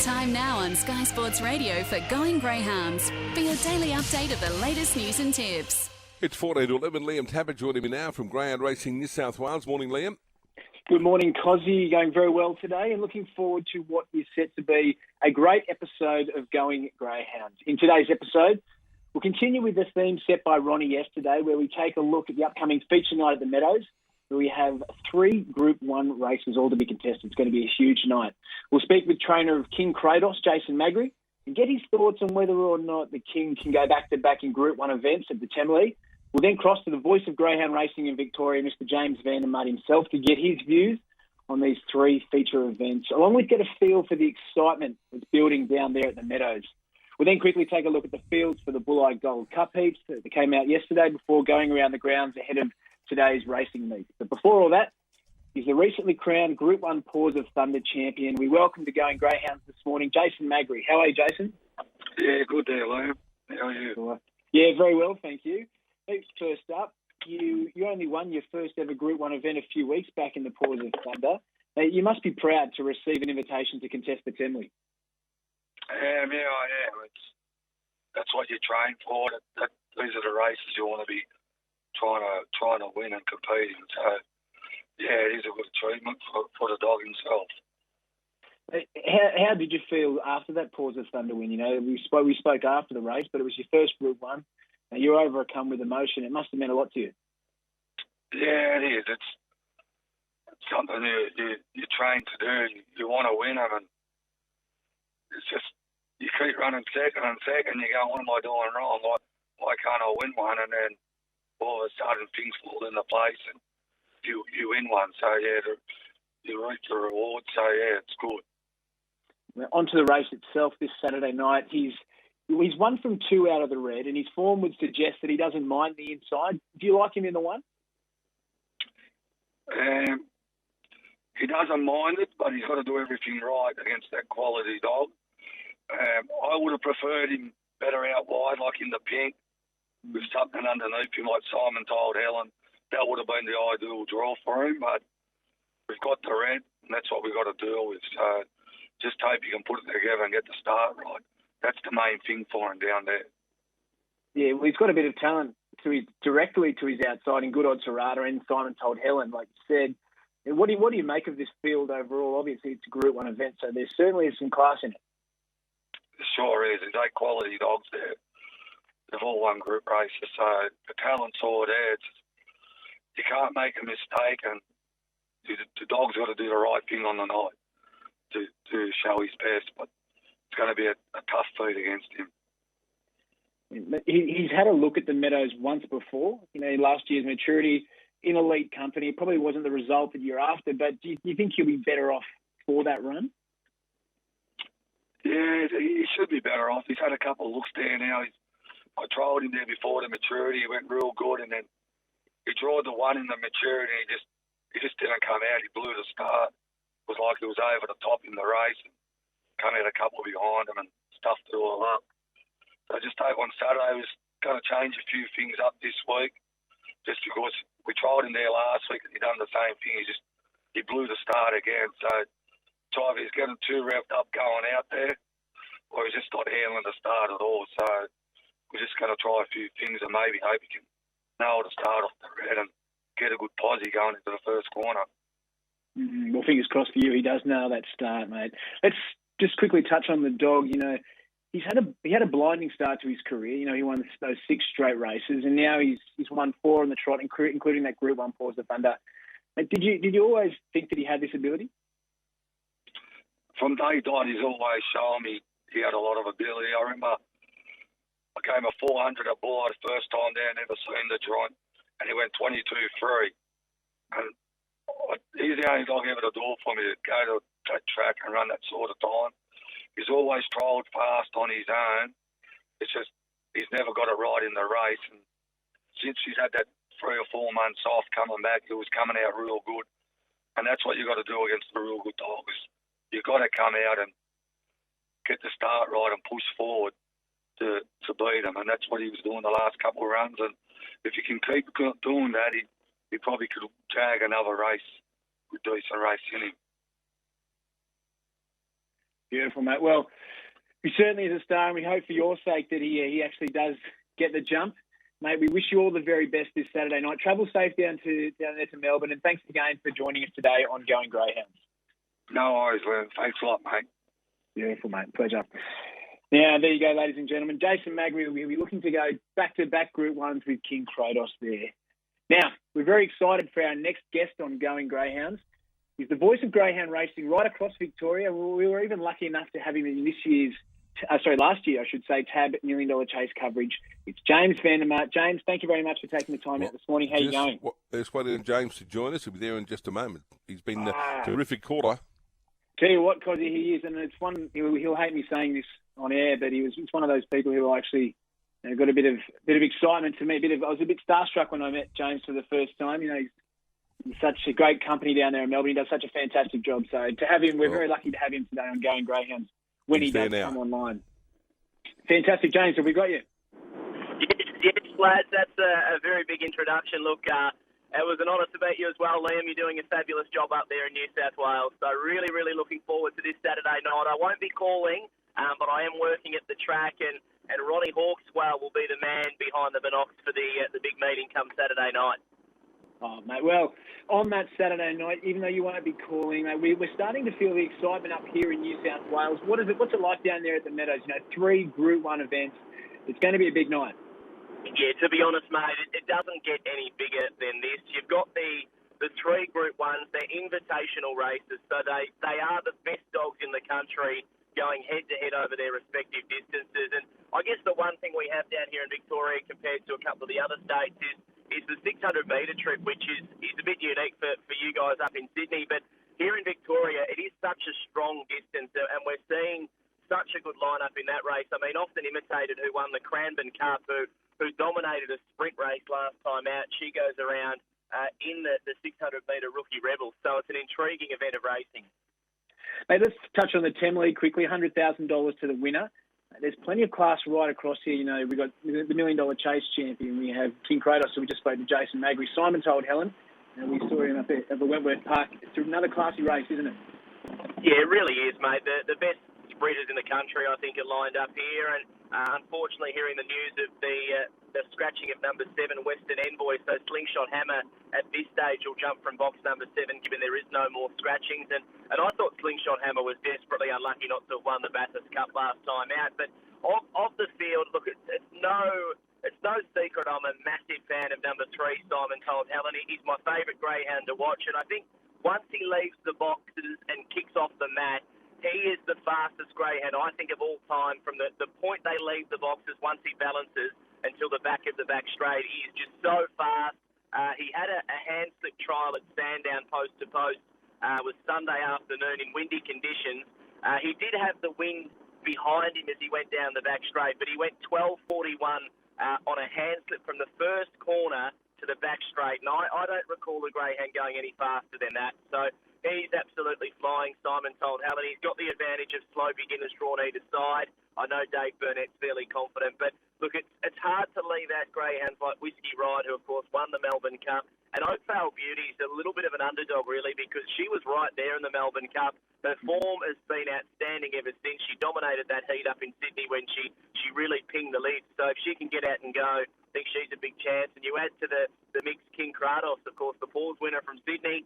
Time now on Sky Sports Radio for Going Greyhounds for your daily update of the latest news and tips. It's 14 to 11. Liam Tapper joining me now from Greyhound Racing New South Wales. Morning, Liam. Good morning, Cozzy. Going very well today and looking forward to what is set to be a great episode of Going Greyhounds. In today's episode, we'll continue with the theme set by Ronnie yesterday, where we take a look at the upcoming feature night at the Meadows, where we have 3 Group 1 races all to be contested. It's going to be a huge night. We'll speak with trainer of King Cratos, Jason Magri, and get his thoughts on whether or not the King can go back-to-back in Group 1 events at the Temlee. We'll then cross to the voice of greyhound racing in Victoria, Mr. James Van de Maat himself, to get his views on these 3 feature events, along with get a feel for the excitement that's building down there at the Meadows. We'll then quickly take a look at the fields for the Bulleye Gold Cup heats that came out yesterday before going around the grounds ahead of today's racing meet. But before all that, he's the recently crowned Group 1 Paws of Thunder champion. We welcome to Going Greyhounds this morning, Jason Magri. How are you, Jason? Yeah, good day, Liam. How are you? Yeah, very well, thank you. First up, you only won your first ever Group 1 event a few weeks back in the Paws of Thunder. You must be proud to receive an invitation to contest the Temlee. Yeah, I am. That's what you train for. These are the races you want to be trying to win and compete in. So, yeah, it is a good achievement for the dog himself. How did you feel after that Paws of Thunder win? You know, we spoke after the race, but it was your first Group 1. You were overcome with emotion. It must have meant a lot to you. Yeah, it is. It's something you train to do. You want to win them, and it's just you keep running second and second. You go, what am I doing wrong? Why can't I win one? And then all of a sudden things fall into place, and you win one. So yeah, you reap the reward. So yeah, it's good. On to the race itself this Saturday night. He's 1 from 2 out of the red, and his form would suggest that he doesn't mind the inside. Do you like him in the 1? He doesn't mind it, but he's got to do everything right against that quality dog. I would have preferred him better out wide, like in the pink, with something underneath him, like Simon told Helen. That would have been the ideal draw for him, but we've got the red, and that's what we've got to deal with. So just hope he can put it together and get the start right. That's the main thing for him down there. Yeah, well, he's got a bit of talent directly to his outside in Good Odd Serrata, and Simon told Helen, like you said. What do you make of this field overall? Obviously, it's a Group 1 event, so there certainly is some class in it. There sure is. There's 8 quality dogs there. They've all won group races, so the talent's all there. You can't make a mistake, and the dog's got to do the right thing on the night to show his best, but it's going to be a tough feat against him. He's had a look at the Meadows once before. You know, last year's maturity in elite company. It probably wasn't the result that you're after, but do you think he'll be better off for that run? Yeah, he should be better off. He's had a couple of looks there now. I trialled him there before the maturity. He went real good, and then he drawed the 1 in the maturity. He just didn't come out. He blew the start. It was like he was over the top in the race. And come out a couple behind him and stuffed it all up. So I just hope on Saturday we're going to change a few things up this week, just because we tried him there last week and he done the same thing. He blew the start again. So it's either he's getting too revved up going out there, or he's just not handling the start at all. So we're just going to try a few things and maybe hope he can nail the start off the red and get a good posse going into the first corner. Well, fingers crossed for you. He does nail that start, mate. Let's just quickly touch on the dog. You know, he had a blinding start to his career. You know, he won those 6 straight races, and now he's won 4 on the trot, including that Group 1 Paws of Thunder. Did you always think that he had this ability? From day dot, he's always shown me he had a lot of ability. I remember I came a 400 at Bulleye the first time there, never seen the joint, and he went 22-3. And he's the only dog ever to do it for me to go to that track and run that sort of time. He's always trialled fast on his own. It's just he's never got it right in the race. And since he's had that 3 or 4 months off coming back, he was coming out real good. And that's what you got to do against the real good dogs. You've got to come out and get the start right and push forward to beat him. And that's what he was doing the last couple of runs. And if he can keep doing that, he probably could jag another race with decent race in him. Beautiful, mate. Well, he certainly is a star, and we hope for your sake that he actually does get the jump. Mate, we wish you all the very best this Saturday night. Travel safe down there to Melbourne, and thanks again for joining us today on Going Greyhounds. No worries, Lou. Thanks a lot, mate. Beautiful, mate. Pleasure. Now, there you go, ladies and gentlemen. Jason Magri will be looking to go back-to-back Group 1s with King Cratos there. Now, we're very excited for our next guest on Going Greyhounds. He's the voice of greyhound racing right across Victoria. We were even lucky enough to have him in last year, TAB $1 Million Chase coverage. It's James Van de Maat. James, thank you very much for taking the time out this morning. How are you going? Let's wait on James to join us. He'll be there in just a moment. He's been a terrific caller. Tell you what, Cosy, he is, and it's one. He'll hate me saying this on air, but it's one of those people who actually got a bit of excitement to me. I was a bit starstruck when I met James for the first time. He's such a great company down there in Melbourne. He does such a fantastic job. So to have him, we're very lucky to have him today on Going Greyhounds when he does come online. Fantastic, James. Have we got you? Yes, lads. That's a very big introduction. Look, it was an honour to meet you as well, Liam. You're doing a fabulous job up there in New South Wales. So really, really looking forward to this Saturday night. I won't be calling, but I am working at the track, and Ronnie Hawkswell will be the man behind the binocs for the big meeting come Saturday night. Oh, mate. Well, on that Saturday night, even though you won't be calling, mate, we're starting to feel the excitement up here in New South Wales. What's it like down there at the Meadows? 3 Group 1 events. It's going to be a big night. Yeah, to be honest, mate, it doesn't get any bigger than this. You've got the 3 Group 1s. They're invitational races, so they are the best dogs in the country going head-to-head over their respective distances. And I guess the one thing we have down here in Victoria compared to a couple of the other states is the 600-metre trip, which is a bit unique for you guys up in Sydney. But here in Victoria, it is such a strong distance, and we're seeing such a good lineup in that race. I mean, often imitated who won the Cranbourne Cup, who dominated a sprint race last time out. She goes around in the 600-metre Rookie Rebel. So it's an intriguing event of racing. Mate, let's touch on the Temlee quickly. $100,000 to the winner. There's plenty of class right across here. We've got the $1 Million Chase champion. We have King Cratos, so we just spoke to Jason Magri. Simon told Helen, and we saw him up at the Wentworth Park. It's another classy race, isn't it? Yeah, it really is, mate. The best breeders in the country, I think, are lined up here. And unfortunately, hearing the news of the scratching of number 7, Western Envoy, so Slingshot Hammer at this stage will jump from box number 7, given there is no more scratchings. And I thought Slingshot Hammer was desperately unlucky not to have won the Bathurst Cup last time out. But of the field, look, it's no secret I'm a massive fan of number 3, Simon told Helen. He's my favourite greyhound to watch. And I think once he leaves the boxes and kicks off the mat, he is the fastest greyhound, I think, of all time. From the point they leave the boxes once he balances until the back of the back straight, he is just so fast. He had a hand slip trial at Sandown post to post. Was Sunday afternoon in windy conditions. He did have the wind behind him as he went down the back straight, but he went 12.41 on a hand slip from the first corner to the back straight. And I don't recall the greyhound going any faster than that. So he's absolutely flying, Simon told Helen. He's got the advantage of slow beginners drawn either side. I know Dave Burnett's fairly confident, but look, it's hard to leave out greyhounds like Whiskey Ride, who of course won the Melbourne Cup. And Oakvale Beauty's a little bit of an underdog, really, because she was right there in the Melbourne Cup. Her form has been outstanding ever since. She dominated that heat up in Sydney when she really pinged the lid. So if she can get out and go, I think she's a big chance. And you add to the mix King Cratos, of course, the Paws winner from Sydney.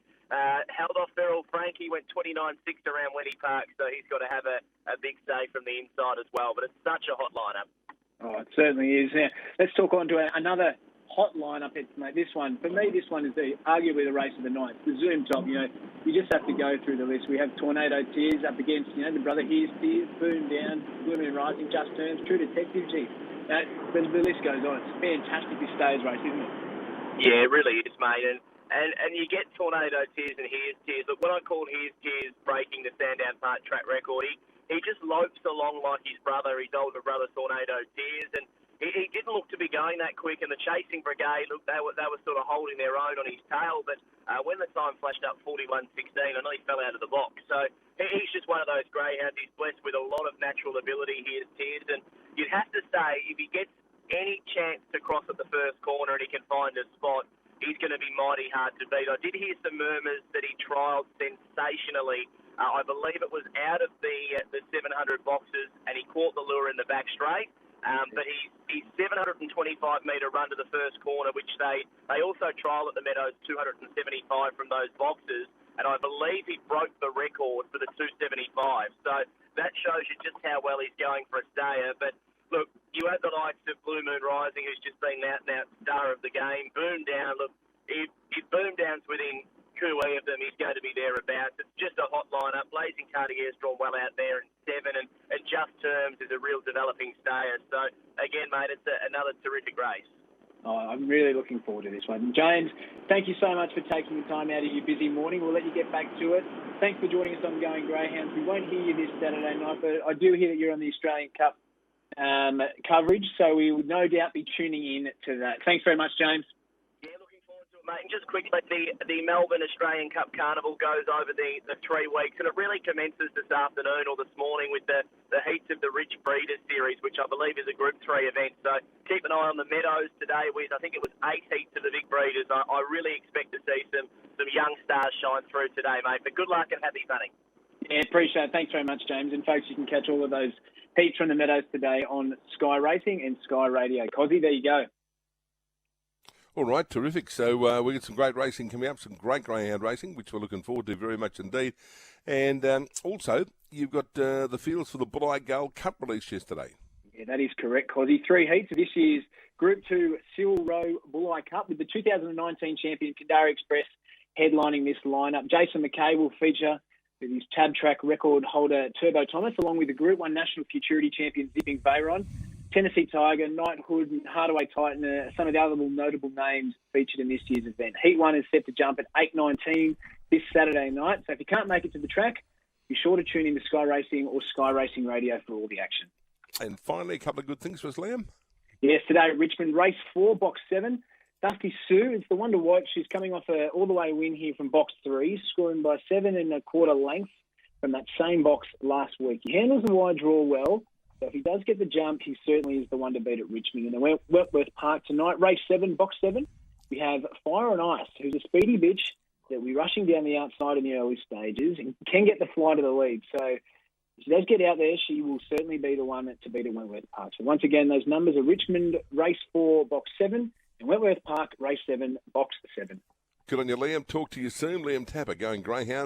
Held off Feral Frankie, went 29.6 around Wenny Park, so he's got to have a big say from the inside as well. But it's such a hot lineup. Oh, it certainly is. Now, let's talk on to another hot lineup, mate. This one, for me, this one is arguably the race of the night. The Zoom top, you just have to go through the list. We have Tornado Tears up against, the brother Here's Tears, Boom Down, Blooming and Rising, Just Turns, True Detective G. The list goes on. It's fantastic, this stage race, isn't it? Yeah, it really is, mate. And you get Tornado Tears and Here's Tears. Look, when I called Here's Tears breaking the Sandown Park track record, he just lopes along like his brother, his older brother, Tornado Tears, and he didn't look to be going that quick. And the chasing brigade, look, they were sort of holding their own on his tail, but when the time flashed up 41.16, I know he fell out of the box. So he's just one of those greyhounds. He's blessed with a lot of natural ability. Here's Tears, and you'd have to say if he gets any chance to cross at the first corner and he can find a spot, he's going to be mighty hard to beat. I did hear some murmurs that he trialled sensationally. I believe it was out of the 700 boxes, and he caught the lure in the back straight. But his 725-metre run to the first corner, which they also trial at the Meadows 275 from those boxes, and I believe he broke the record for the 275. So that shows you just how well he's going for a stayer. But look, you have the likes of Blue Moon Rising, who's just been the out-and-out star of the game. Boom Down, look, if Boom Down's within Cooey of them, he's going to be thereabouts. It's just a hot lineup. Blazing Cartier's drawn well out there in 7, and Just Terms is a real developing stayer. So, again, mate, it's another terrific race. Oh, I'm really looking forward to this one. James, thank you so much for taking the time out of your busy morning. We'll let you get back to it. Thanks for joining us on Going Greyhounds. We won't hear you this Saturday night, but I do hear that you're on the Australian Cup coverage, so we would no doubt be tuning in to that. Thanks very much, James. Yeah, looking forward to it, mate. And just quickly, the Melbourne Australian Cup Carnival goes over the 3 weeks, and it really commences this afternoon or this morning with the heats of the Rich Breeders Series, which I believe is a Group 3 event. So keep an eye on the Meadows today with, I think it was 8 heats of the Vic Breeders. I really expect to see some young stars shine through today, mate. But good luck and happy hunting. Yeah, appreciate it. Thanks very much, James. And folks, you can catch all of those heats from the Meadows today on Sky Racing and Sky Radio. Cozzy, there you go. All right, terrific. So we get some great racing coming up, some great greyhound racing, which we're looking forward to very much indeed. And also, you've got the fields for the Bull-Eye Gull Cup released yesterday. Yeah, that is correct, Cozzy. 3 heats of this year's Group 2 Cyril Rowe Bull-Eye Cup with the 2019 champion Kandara Express headlining this lineup. Jason Magri will feature with his Tab Track record holder Turbo Thomas, along with the Group 1 National Futurity champion Zipping Veyron. Tennessee Tiger, Knighthood and Hardaway Titan, some of the other notable names featured in this year's event. Heat 1 is set to jump at 8:19 this Saturday night. So if you can't make it to the track, be sure to tune in to Sky Racing or Sky Racing Radio for all the action. And finally, a couple of good things for us, Liam. Yes, today at Richmond, race 4, box 7. Dusty Sue is the one to watch. She's coming off a all-the-way win here from box 3, scoring by 7 1/4 lengths from that same box last week. He handles the wide draw well. So if he does get the jump, he certainly is the one to beat at Richmond. And then Wentworth Park tonight, race 7, box 7, we have Fire and Ice, who's a speedy bitch that will be rushing down the outside in the early stages and can get the fly to the lead. So if she does get out there, she will certainly be the one to beat at Wentworth Park. So once again, those numbers are Richmond, race 4, box 7, and Wentworth Park, race 7, box 7. Good on you, Liam. Talk to you soon. Liam Tapper, Going Greyhounds.